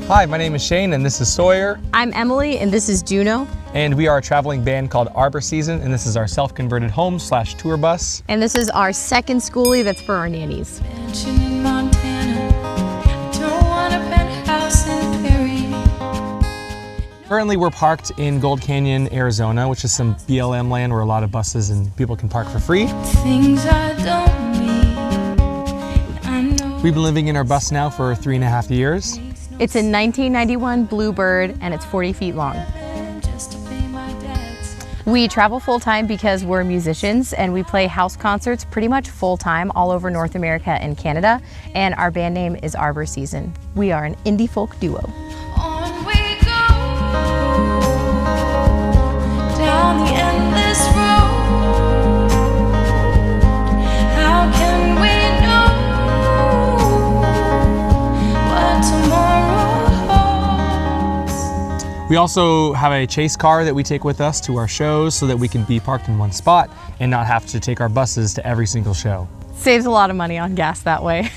Hi, my name is Shane and this is Sawyer. I'm Emily and this is Juno. And we are a traveling band called Arbour Season, and this is our self-converted home/tour bus. And this is our second schoolie that's for our nannies. Currently we're parked in Gold Canyon, Arizona, which is some BLM land where a lot of buses and people can park for free. We've been living in our bus now for 3.5 years. It's a 1991 Bluebird and it's 40 feet long. We travel full-time because we're musicians and we play house concerts pretty much full-time all over North America and Canada. And our band name is Arbour Season. We are an indie folk duo. On we go, down the endless road. How can we know what tomorrow holds? We also have a chase car that we take with us to our shows so that we can be parked in one spot and not have to take our buses to every single show. Saves a lot of money on gas that way.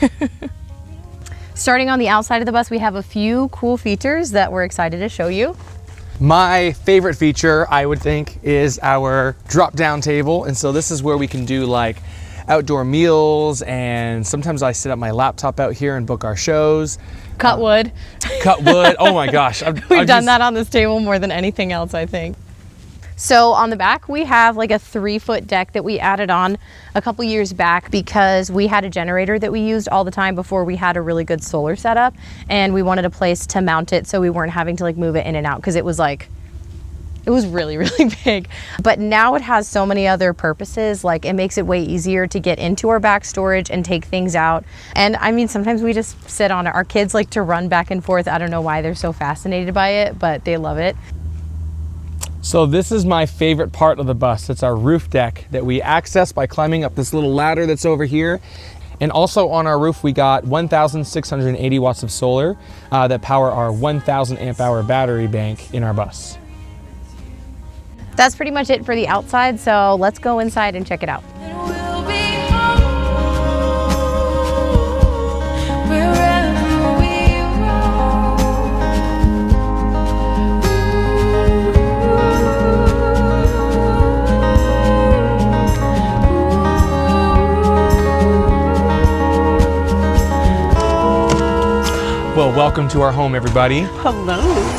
Starting on the outside of the bus, we have a few cool features that we're excited to show you. My favorite feature, I would think, is our drop-down table. And so this is where we can do like outdoor meals, and sometimes I set up my laptop out here and book our shows. Cut wood. Cut wood, oh my gosh. We've done that on this table more than anything else, I think. So on the back, we have like a 3-foot deck that we added on a couple years back because we had a generator that we used all the time before we had a really good solar setup, and we wanted a place to mount it so we weren't having to like move it in and out because it was really, really big. But now it has so many other purposes. Like it makes it way easier to get into our back storage and take things out. And I mean, sometimes we just sit on it. Our kids like to run back and forth. I don't know why they're so fascinated by it, but they love it. So this is my favorite part of the bus. It's our roof deck that we access by climbing up this little ladder that's over here. And also on our roof, we got 1,680 watts of solar that power our 1,000 amp hour battery bank in our bus. That's pretty much it for the outside. So let's go inside and check it out. We'll be home wherever we roam. Well, welcome to our home, everybody. Hello.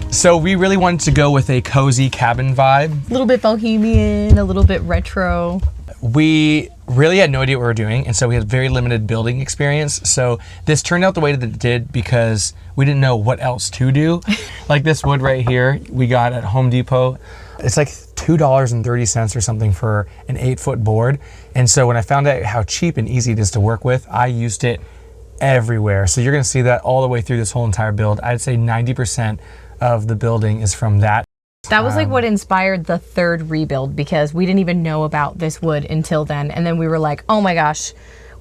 So we really wanted to go with a cozy cabin vibe. A little bit bohemian, a little bit retro. We really had no idea what we were doing, and so we had very limited building experience. So this turned out the way that it did because we didn't know what else to do. Like this wood right here, we got at Home Depot. It's like $2.30 or something for an 8-foot board. And so when I found out how cheap and easy it is to work with, I used it everywhere. So you're gonna see that all the way through this whole entire build. I'd say 90% of the building is from that. That was like what inspired the third rebuild because we didn't even know about this wood until then. And then we were like, oh my gosh,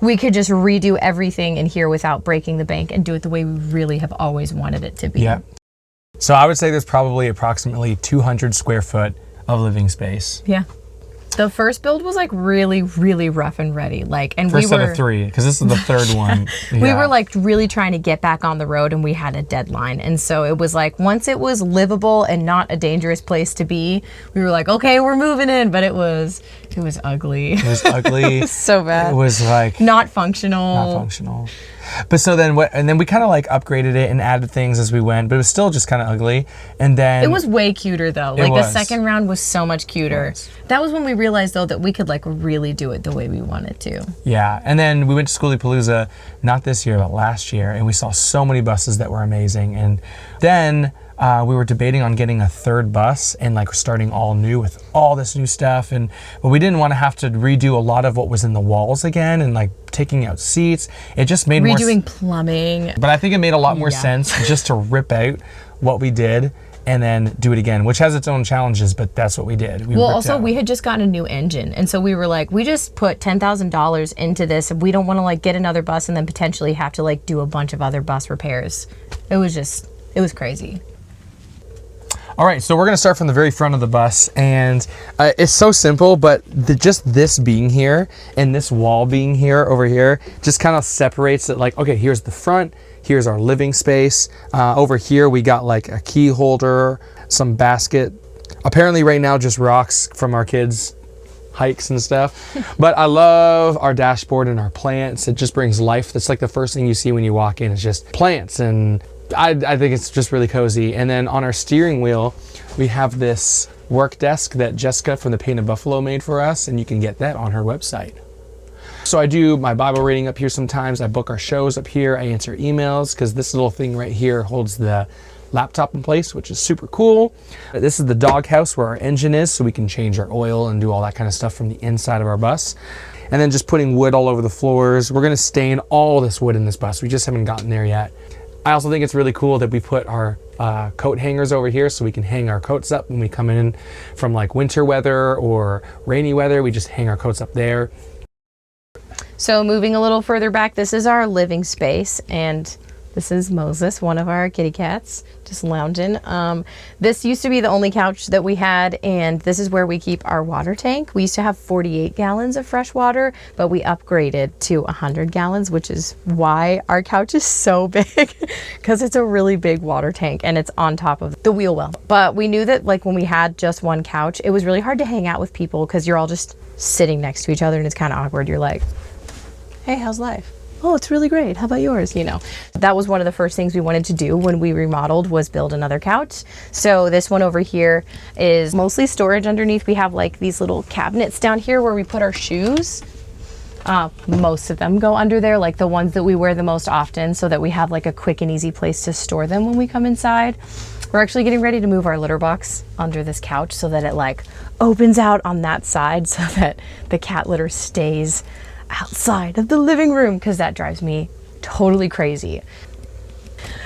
we could just redo everything in here without breaking the bank and do it the way we really have always wanted it to be. Yeah. So I would say there's probably approximately 200 square foot of living space. Yeah. The first build was like really, really rough and ready. Like, and First we were set of 3, because this is the third one. we Yeah. were like really trying to get back on the road and we had a deadline. And so it was like, once it was livable and not a dangerous place to be, we were like, okay, we're moving in. But it was ugly. It was ugly. So bad. It was like Not functional. not functional. But so then and then we kind of like upgraded it and added things as we went, but it was still just kind of ugly. And then It was way cuter though. It Like the was. second round was so much cuter. It was. That was when we realized though that we could like really do it the way we wanted to. Yeah, and then we went to Schoolie-Palooza, not this year, but last year, and we saw so many buses that were amazing. And then we were debating on getting a third bus and like starting all new with all this new stuff. But we didn't want to have to redo a lot of what was in the walls again and like taking out seats. It just made more Redoing plumbing. But I think it made a lot more Yeah. sense just to rip out what we did and then do it again, which has its own challenges, but that's what we did. Well, also we had just gotten a new engine. And so we were like, we just put $10,000 into this. And we don't want to like get another bus and then potentially have to like do a bunch of other bus repairs. It was crazy. All right, so we're gonna start from the very front of the bus, and it's so simple, but just this being here and this wall being here over here just kind of separates it. Like, okay, here's the front, Here's our living space. Over here we got like a key holder, some basket. Apparently right now just rocks from our kids' hikes and stuff. But I love our dashboard and our plants. It just brings life. That's like the first thing you see when you walk in. It's just plants, and I think it's just really cozy. And then on our steering wheel, we have this work desk that Jessica from the Painted Buffalo made for us, and you can get that on her website. So I do my Bible reading up here sometimes. I book our shows up here. I answer emails because this little thing right here holds the laptop in place, which is super cool. This is the dog house where our engine is, so we can change our oil and do all that kind of stuff from the inside of our bus. And then just putting wood all over the floors. We're gonna stain all this wood in this bus. We just haven't gotten there yet. I also think it's really cool that we put our coat hangers over here so we can hang our coats up when we come in from like winter weather or rainy weather. We just hang our coats up there. So moving a little further back, this is our living space, and this is Moses, one of our kitty cats, just lounging. This used to be the only couch that we had, and this is where we keep our water tank. We used to have 48 gallons of fresh water, but we upgraded to 100 gallons, which is why our couch is so big, because it's a really big water tank, and it's on top of the wheel well. But we knew that like when we had just one couch, it was really hard to hang out with people because you're all just sitting next to each other, and it's kind of awkward. You're like, hey, how's life? Oh, it's really great. How about yours? You know, that was one of the first things we wanted to do when we remodeled, was build another couch. So this one over here is mostly storage underneath. We have like these little cabinets down here where we put our shoes. Most of them go under there, like the ones that we wear the most often, so that we have like a quick and easy place to store them when we come inside. We're actually getting ready to move our litter box under this couch so that it like opens out on that side so that the cat litter stays outside of the living room, because that drives me totally crazy.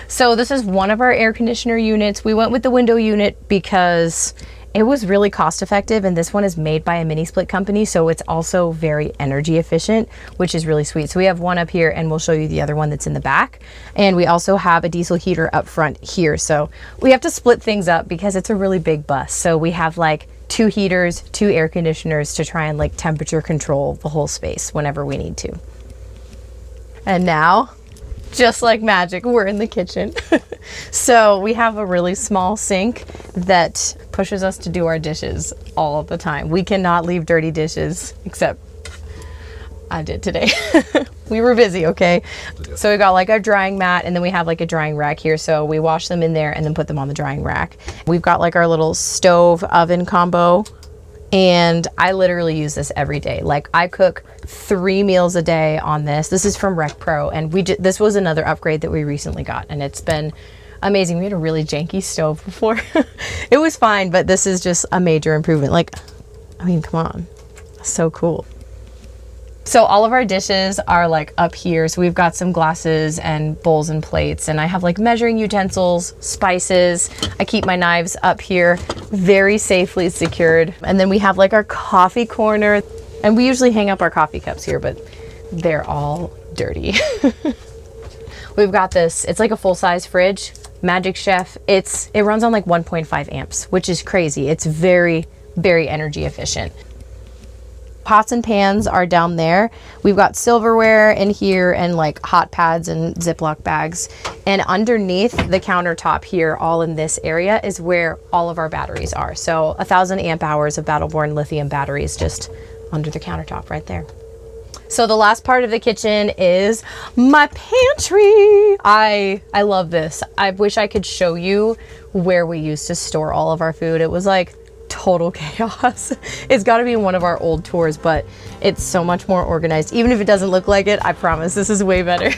So this is one of our air conditioner units. We went with the window unit because it was really cost effective, and this one is made by a mini split company, so it's also very energy efficient, which is really sweet. So we have one up here, and we'll show you the other one that's in the back. And we also have a diesel heater up front here. So we have to split things up because it's a really big bus. So we have like 2 heaters, 2 air conditioners to try and like temperature control the whole space whenever we need to. And now, just like magic, we're in the kitchen. So we have a really small sink that pushes us to do our dishes all of the time. We cannot leave dirty dishes, except I did today. We were busy, okay? So we got like our drying mat, and then we have like a drying rack here. So we wash them in there and then put them on the drying rack. We've got like our little stove oven combo, and I literally use this every day. Like I cook 3 meals a day on this. This is from Rec Pro, and this was another upgrade that we recently got, and it's been amazing. We had a really janky stove before. It was fine, but this is just a major improvement. Like, I mean, come on, so cool. So all of our dishes are like up here. So we've got some glasses and bowls and plates, and I have like measuring utensils, spices. I keep my knives up here, very safely secured. And then we have like our coffee corner, and we usually hang up our coffee cups here, but they're all dirty. We've got this, it's like a full-size fridge, Magic Chef. It runs on like 1.5 amps, which is crazy. It's very, very energy efficient. Pots and pans are down there. We've got silverware in here and like hot pads and Ziploc bags. And underneath the countertop here, all in this area, is where all of our batteries are. So 1,000 amp hours of Battleborn lithium batteries just under the countertop right there. So the last part of the kitchen is my pantry. I love this. I wish I could show you where we used to store all of our food. It was like total chaos. It's got to be one of our old tours, but it's so much more organized. Even if it doesn't look like it, I promise this is way better.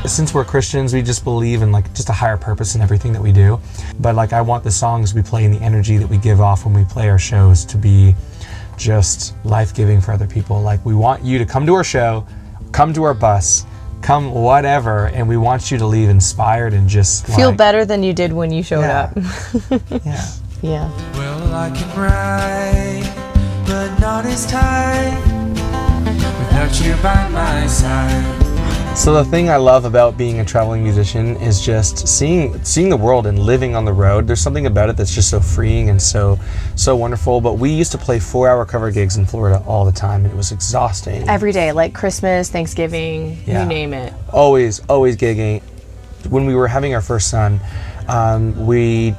Since we're Christians, we just believe in like just a higher purpose in everything that we do. But like I want the songs we play and the energy that we give off when we play our shows to be just life-giving for other people. Like we want you to come to our show, come to our bus, come whatever, and we want you to leave inspired and just feel better than you did when you showed up. Yeah. Yeah. Well, I can ride, but not as tight without you by my side. So the thing I love about being a traveling musician is just seeing the world and living on the road. There's something about it that's just so freeing and so wonderful. But we used to play 4-hour cover gigs in Florida all the time, and it was exhausting. Every day, like Christmas, Thanksgiving, Yeah. you name it. Always gigging. When we were having our first son, we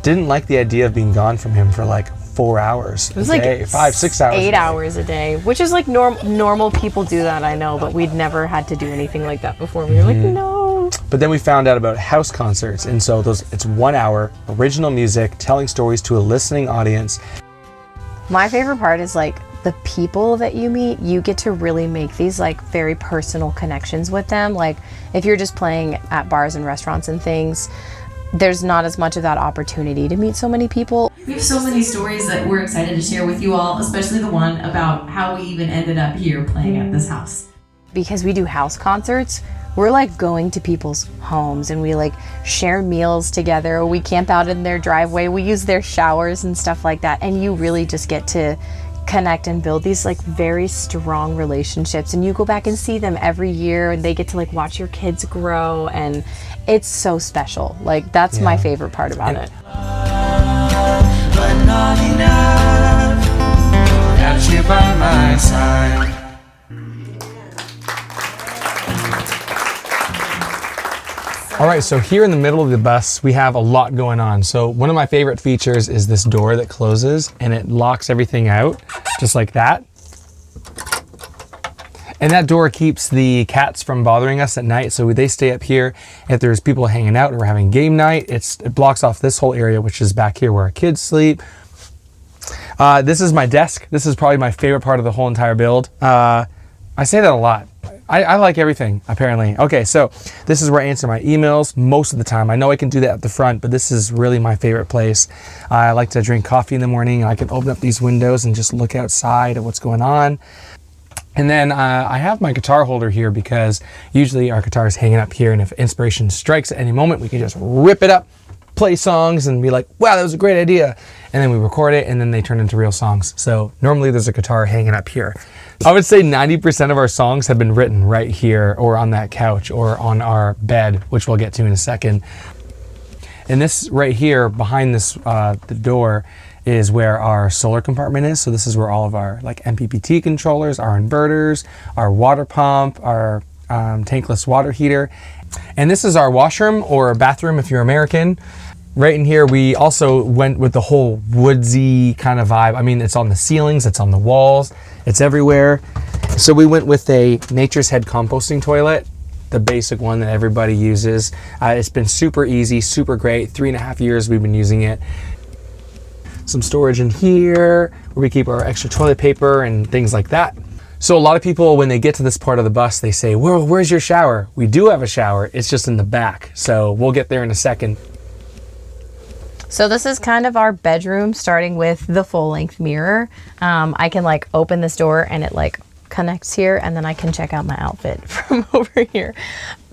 didn't like the idea of being gone from him for like 4 hours. It was a like day, 5-6 hours. 8 hours a day, which is like normal people do that, I know, but we'd never had to do anything like that before. We were like, no. But then we found out about house concerts, and so it's 1 hour original music, telling stories to a listening audience. My favorite part is like the people that you meet. You get to really make these like very personal connections with them. Like if you're just playing at bars and restaurants and things, there's not as much of that opportunity to meet so many people. We have so many stories that we're excited to share with you all, especially the one about how we even ended up here playing at this house. Because we do house concerts, we're like going to people's homes and we like share meals together. We camp out in their driveway. We use their showers and stuff like that. And you really just get to connect and build these like very strong relationships. And you go back and see them every year and they get to like watch your kids grow. And it's so special. Like that's my favorite part about it. but not enough. Got you by my side. All right, so here in the middle of the bus, we have a lot going on. So one of my favorite features is this door that closes and it locks everything out, just like that. And that door keeps the cats from bothering us at night, so they stay up here. If there's people hanging out or we're having game night, it blocks off this whole area, which is back here where our kids sleep. This is my desk. This is probably my favorite part of the whole entire build. I say that a lot. I like everything, apparently. Okay, so this is where I answer my emails most of the time. I know I can do that at the front, but this is really my favorite place. I like to drink coffee in the morning. I can open up these windows and just look outside at what's going on. And then I have my guitar holder here because usually our guitar is hanging up here, and if inspiration strikes at any moment, we can just rip it up, play songs, and be like, wow, that was a great idea. And then we record it, and then they turn into real songs. So normally there's a guitar hanging up here. I would say 90% of our songs have been written right here or on that couch or on our bed, which we'll get to in a second. And this right here behind this the door is where our solar compartment is. So this is where all of our like MPPT controllers, our inverters, our water pump, our tankless water heater. And this is our washroom or bathroom if you're American. Right in here, we also went with the whole woodsy kind of vibe. I mean, it's on the ceilings, it's on the walls, it's everywhere. So we went with a Nature's Head composting toilet, the basic one that everybody uses. It's been super easy, super great. 3.5 years we've been using it. Some storage in here where we keep our extra toilet paper and things like that. So a lot of people, when they get to this part of the bus, they say, well, where's your shower? We do have a shower, it's just in the back. So we'll get there in a second. So this is kind of our bedroom, starting with the full-length mirror. I can like open this door and it like connects here, and then I can check out my outfit from over here.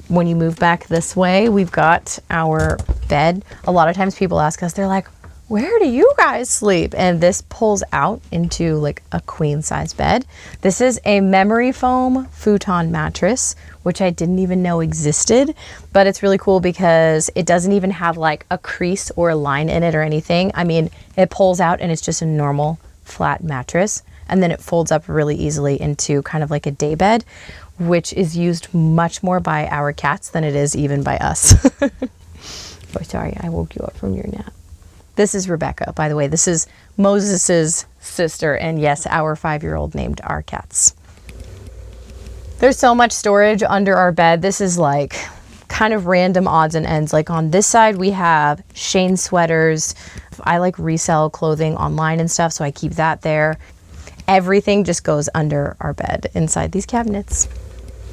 When you move back this way, we've got our bed. A lot of times people ask us, they're like, where do you guys sleep? And this pulls out into like a queen size bed. This is a memory foam futon mattress, which I didn't even know existed, but it's really cool because it doesn't even have like a crease or a line in it or anything. I mean, it pulls out and it's just a normal flat mattress. And then it folds up really easily into kind of like a day bed, which is used much more by our cats than it is even by us. Oh, sorry, I woke you up from your nap. This is Rebecca, by the way. This is Moses's sister, and yes, our 5-year-old named our cats. There's so much storage under our bed. This is like kind of random odds and ends. Like on this side, we have Shane sweaters. I like resell clothing online and stuff, so I keep that there. Everything just goes under our bed inside these cabinets.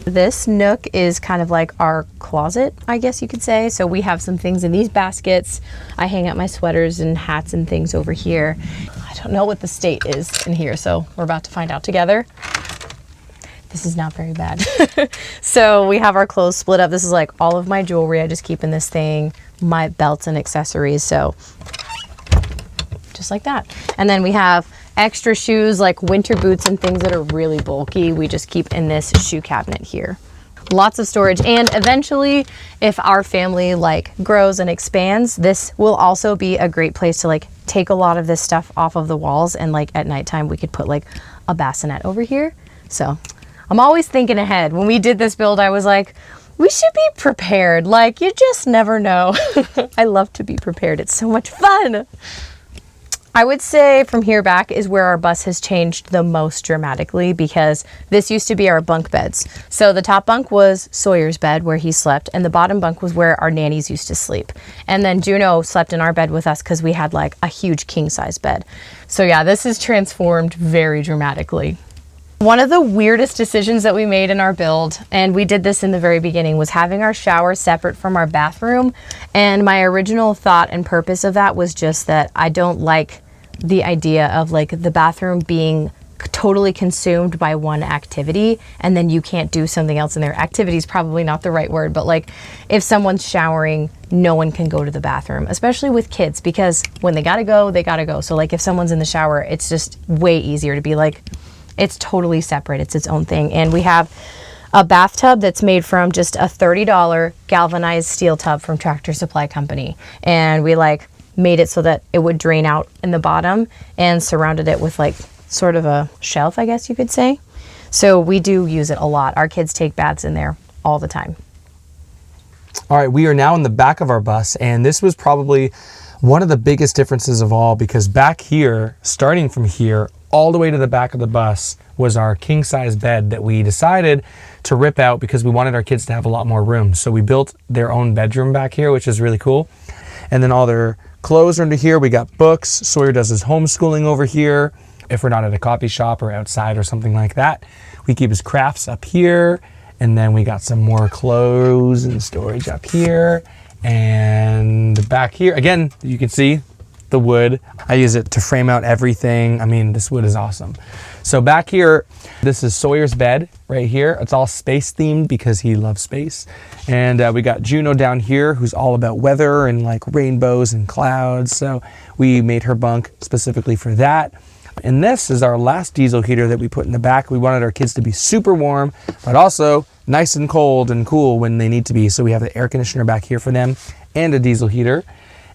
This nook is kind of like our closet, I guess you could say. So we have some things in these baskets. I hang out my sweaters and hats and things over here. I don't know what the state is in here, so we're about to find out together. This is not very bad. So we have our clothes split up. This is like all of my jewelry I just keep in this thing, my belts and accessories. So just like that. And then we have extra shoes like winter boots and things that are really bulky. We just keep in this shoe cabinet here. Lots of storage, and eventually if our family like grows and expands, this will also be a great place to like take a lot of this stuff off of the walls, and like at nighttime we could put like a bassinet over here. So I'm always thinking ahead. When we did this build, I was like, we should be prepared. Like, you just never know. I love to be prepared. It's so much fun. I would say from here back is where our bus has changed the most dramatically, because this used to be our bunk beds. So the top bunk was Sawyer's bed where he slept, and the bottom bunk was where our nannies used to sleep. And then Juno slept in our bed with us because we had like a huge king size bed. So yeah, this has transformed very dramatically. One of the weirdest decisions that we made in our build, and we did this in the very beginning, was having our shower separate from our bathroom. And my original thought and purpose of that was just that I don't like the idea of like the bathroom being totally consumed by one activity and then you can't do something else in there. Activity is probably not the right word, but like if someone's showering, no one can go to the bathroom, especially with kids, because when they gotta go, they gotta go. So like if someone's in the shower, it's just way easier to be like, it's totally separate. It's its own thing. And we have a bathtub that's made from just a $30 galvanized steel tub from Tractor Supply Company. And we like made it so that it would drain out in the bottom and surrounded it with like sort of a shelf, I guess you could say. So we do use it a lot. Our kids take baths in there all the time. All right, we are now in the back of our bus, and this was probably one of the biggest differences of all, because back here, starting from here, all the way to the back of the bus was our king size bed that we decided to rip out because we wanted our kids to have a lot more room. So we built their own bedroom back here, which is really cool. And then all their clothes are into here. We got books. Sawyer does his homeschooling over here. If we're not at a coffee shop or outside or something like that, we keep his crafts up here. And then we got some more clothes and storage up here. And back here, again, you can see the wood. I use it to frame out everything. I mean, this wood is awesome. So back here, this is Sawyer's bed right here. It's all space themed because he loves space. And we got Juno down here, who's all about weather and like rainbows and clouds. So we made her bunk specifically for that. And this is our last diesel heater that we put in the back. We wanted our kids to be super warm, but also nice and cold and cool when they need to be. So we have the air conditioner back here for them and a diesel heater.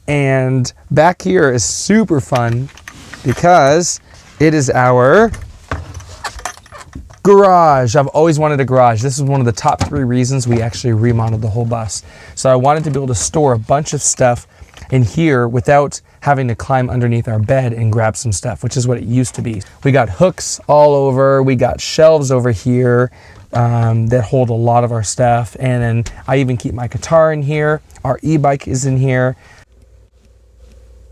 And back here is super fun because it is our garage. I've always wanted a garage. This is one of the top 3 reasons we actually remodeled the whole bus. So I wanted to be able to store a bunch of stuff in here without having to climb underneath our bed and grab some stuff, which is what it used to be. We got hooks all over. We got shelves over here that hold a lot of our stuff. And then I even keep my guitar in here. Our e-bike is in here.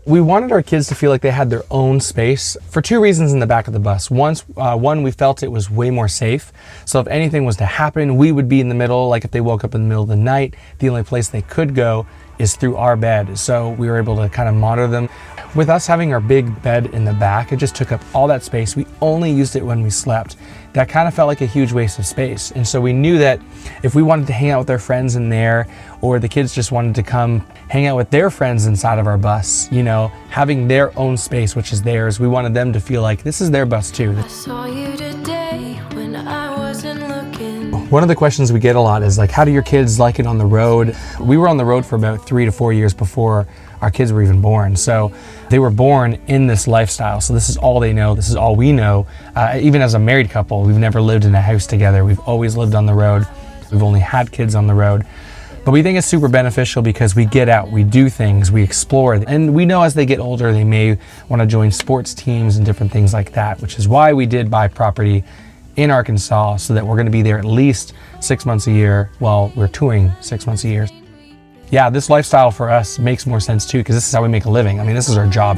We wanted our kids to feel like they had their own space for 2 reasons in the back of the bus. One, we felt it was way more safe. So if anything was to happen, we would be in the middle. Like if they woke up in the middle of the night, the only place they could go is through our bed. So we were able to kind of monitor them. With us having our big bed in the back, it just took up all that space. We only used it when we slept. That kind of felt like a huge waste of space. And so we knew that if we wanted to hang out with our friends in there, or the kids just wanted to come hang out with their friends inside of our bus, you know, having their own space, which is theirs, we wanted them to feel like this is their bus too. I saw you today when I wasn't looking. One of the questions we get a lot is like, how do your kids like it on the road? We were on the road for about 3 to 4 years before our kids were even born. So they were born in this lifestyle. So this is all they know. This is all we know. Even as a married couple, we've never lived in a house together. We've always lived on the road. We've only had kids on the road. But we think it's super beneficial because we get out, we do things, we explore. And we know as they get older, they may want to join sports teams and different things like that, which is why we did buy property in Arkansas, so that we're going to be there at least 6 months a year while we're touring 6 months a year. Yeah, this lifestyle for us makes more sense too, because this is how we make a living. I mean, this is our job.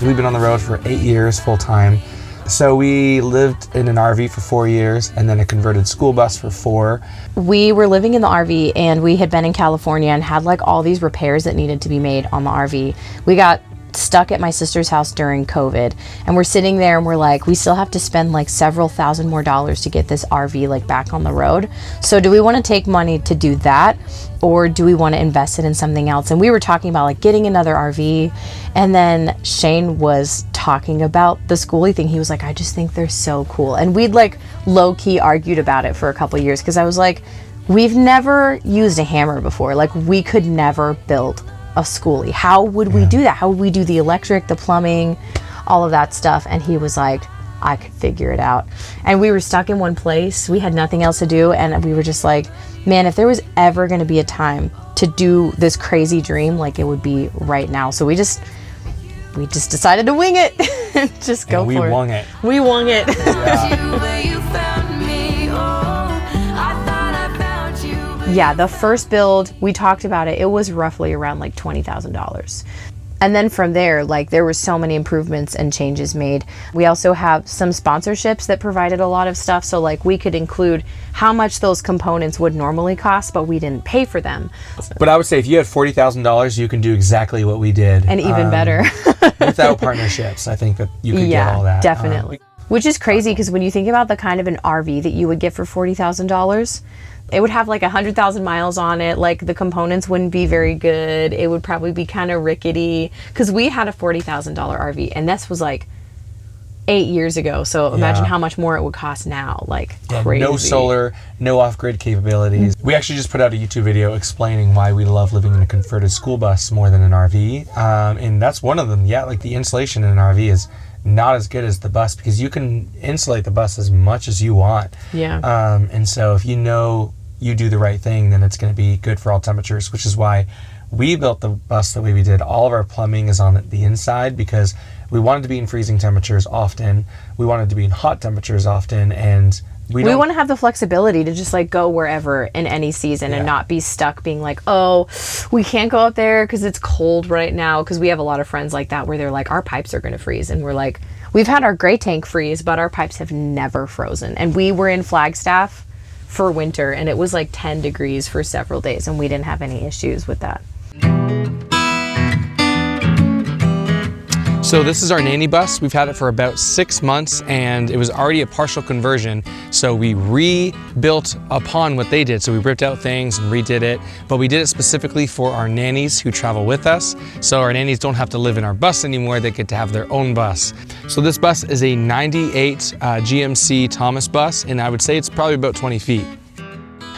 We've been on the road for 8 years full time. So we lived in an RV for 4 years and then a converted school bus for 4. We were living in the RV and we had been in California and had like all these repairs that needed to be made on the RV. We got stuck at my sister's house during COVID, and we're sitting there and we're like, we still have to spend like several thousand more dollars to get this RV like back on the road. So do we want to take money to do that, or do we want to invest it in something else? And we were talking about like getting another RV, and then Shane was talking about the Skoolie thing. He was like, I just think they're so cool. And we'd like low-key argued about it for a couple of years, because I was like, we've never used a hammer before. Like, we could never build a Skoolie. How would we do that? How would we do the electric, the plumbing, all of that stuff? And he was like, I could figure it out. And we were stuck in one place. We had nothing else to do, and we were just like, man, if there was ever going to be a time to do this crazy dream, like, it would be right now. So we just decided to wing it. Just go for it. We wung it. We wung it. Yeah, the first build, we talked about it, it was roughly around like $20,000. And then from there, like, there were so many improvements and changes made. We also have some sponsorships that provided a lot of stuff. So like, we could include how much those components would normally cost, but we didn't pay for them. But I would say if you had $40,000, you can do exactly what we did. And even better. Without partnerships, I think that you could get all that. Definitely. Which is crazy, because when you think about the kind of an RV that you would get for $40,000, it would have like 100,000 miles on it. Like, the components wouldn't be very good. It would probably be kind of rickety, because we had a $40,000 RV, and this was like 8 years ago. So imagine how much more it would cost now. Like, crazy. No solar, no off-grid capabilities. We actually just put out a YouTube video explaining why we love living in a converted school bus more than an RV. And that's one of them. Yeah, like, the insulation in an RV is not as good as the bus, because you can insulate the bus as much as you want. Yeah. And so if you know you do the right thing, then it's going to be good for all temperatures, which is why we built the bus the way we did. All of our plumbing is on the inside, because we wanted to be in freezing temperatures often. We wanted to be in hot temperatures often, and we want to have the flexibility to just like go wherever in any season and not be stuck being like, oh, we can't go out there because it's cold right now. Because we have a lot of friends like that where they're like, our pipes are going to freeze. And we're like, we've had our gray tank freeze, but our pipes have never frozen. And we were in Flagstaff for winter, and it was like 10 degrees for several days, and we didn't have any issues with that. So this is our nanny bus. We've had it for about 6 months, and it was already a partial conversion. So we rebuilt upon what they did. So we ripped out things and redid it, but we did it specifically for our nannies who travel with us. So our nannies don't have to live in our bus anymore. They get to have their own bus. So this bus is a 98 GMC Thomas bus, and I would say it's probably about 20 feet.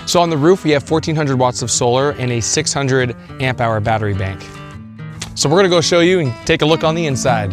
So on the roof, we have 1,400 watts of solar and a 600 amp hour battery bank. So we're gonna go show you and take a look on the inside.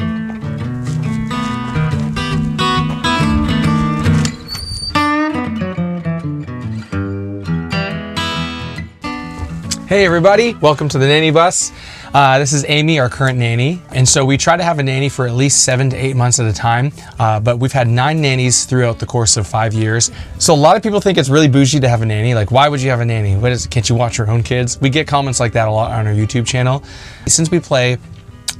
Hey everybody, welcome to the nanny bus. This is Amy, our current nanny. And so we try to have a nanny for at least 7 to 8 months at a time, but we've had 9 nannies throughout the course of 5 years. So a lot of people think it's really bougie to have a nanny. Like, why would you have a nanny? What is it? Can't you watch your own kids? We get comments like that a lot on our YouTube channel. Since we play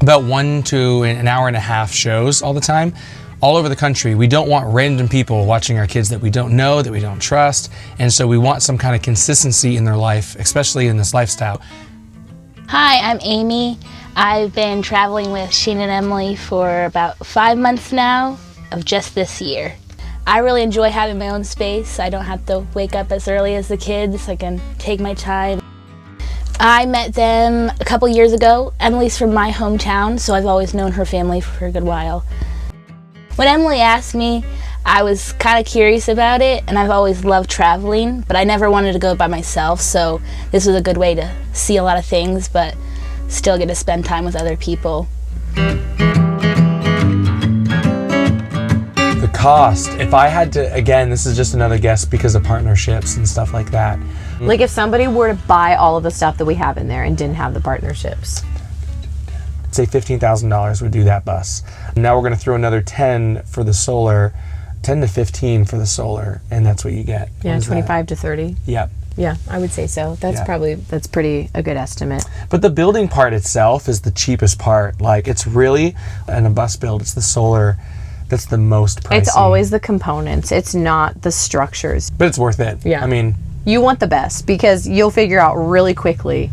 about 1 to an hour and a half shows all the time, all over the country, we don't want random people watching our kids that we don't know, that we don't trust. And so we want some kind of consistency in their life, especially in this lifestyle. Hi, I'm Amy. I've been traveling with Shane and Emily for about 5 months now of just this year. I really enjoy having my own space. I don't have to wake up as early as the kids. I can take my time. I met them a couple years ago. Emily's from my hometown, so I've always known her family for a good while. When Emily asked me, I was kind of curious about it, and I've always loved traveling, but I never wanted to go by myself, so this was a good way to see a lot of things, but still get to spend time with other people. The cost, if I had to, again, this is just another guess because of partnerships and stuff like that. Like, if somebody were to buy all of the stuff that we have in there and didn't have the partnerships, say $15,000 would do that bus. Now we're going to throw another 10 for the solar, 10 to 15 for the solar, and that's what you get. yeah, 25 to 30. Yep. Yeah, I would say so. That's pretty a good estimate. But the building part itself is the cheapest part. Like, it's really, in a bus build, it's the solar that's the most pricey. It's always the components. It's not the structures. But it's worth it. Yeah. I mean, you want the best, because you'll figure out really quickly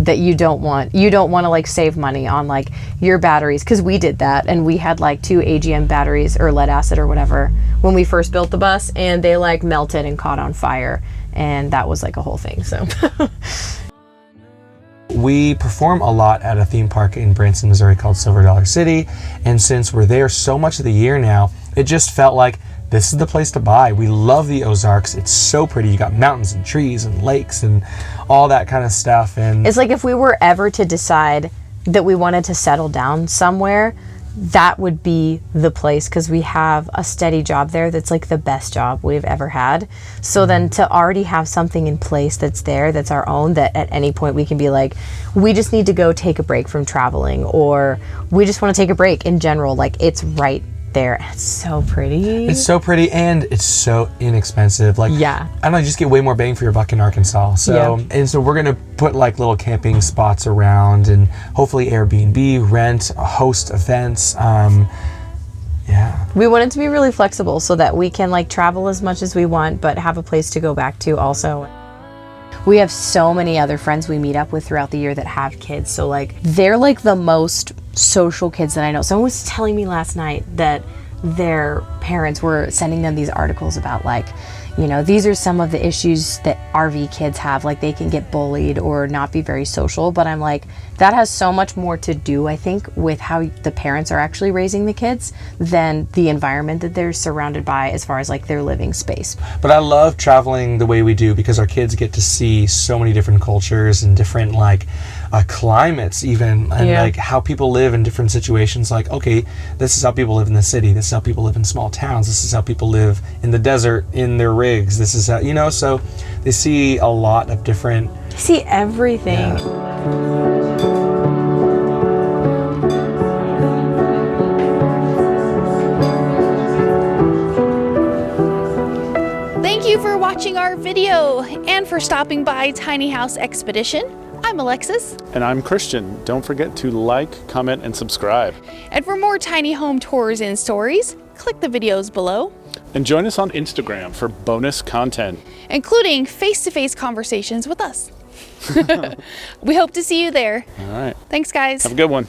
that you don't want. You don't want to like save money on like your batteries, because we did that, and we had like 2 AGM batteries or lead acid or whatever when we first built the bus, and they like melted and caught on fire, and that was like a whole thing. So we perform a lot at a theme park in Branson, Missouri called Silver Dollar City, and since we're there so much of the year now, it just felt like this is the place to buy. We love the Ozarks. It's so pretty. You got mountains and trees and lakes and all that kind of stuff. And it's like if we were ever to decide that we wanted to settle down somewhere, that would be the place, because we have a steady job there that's like the best job we've ever had. So then to already have something in place that's there, that's our own, that at any point we can be like, we just need to go take a break from traveling, or we just want to take a break in general, like it's right there. It's so pretty. It's so pretty, and it's so inexpensive. Like, yeah, I don't know, you just get way more bang for your buck in Arkansas. So, and so we're gonna put like little camping spots around, and hopefully Airbnb, rent, host events. Yeah. We want it to be really flexible so that we can like travel as much as we want, but have a place to go back to also. We have so many other friends we meet up with throughout the year that have kids. So like they're like the most social kids that I know. Someone was telling me last night that their parents were sending them these articles about like, you know, these are some of the issues that RV kids have. Like they can get bullied or not be very social. But I'm like, that has so much more to do, I think, with how the parents are actually raising the kids than the environment that they're surrounded by as far as like their living space. But I love traveling the way we do because our kids get to see so many different cultures and different like climates even, and like how people live in different situations. Like, okay, this is how people live in the city. This is how people live in small towns. This is how people live in the desert in their rigs. This is how, you know, so they see a lot of different. They see everything. Yeah. Thank you for watching our video and for stopping by Tiny House Expedition. I'm Alexis. And I'm Christian. Don't forget to like, comment, and subscribe. And for more tiny home tours and stories, click the videos below. And join us on Instagram for bonus content, including face-to-face conversations with us. We hope to see you there. All right. Thanks, guys. Have a good one.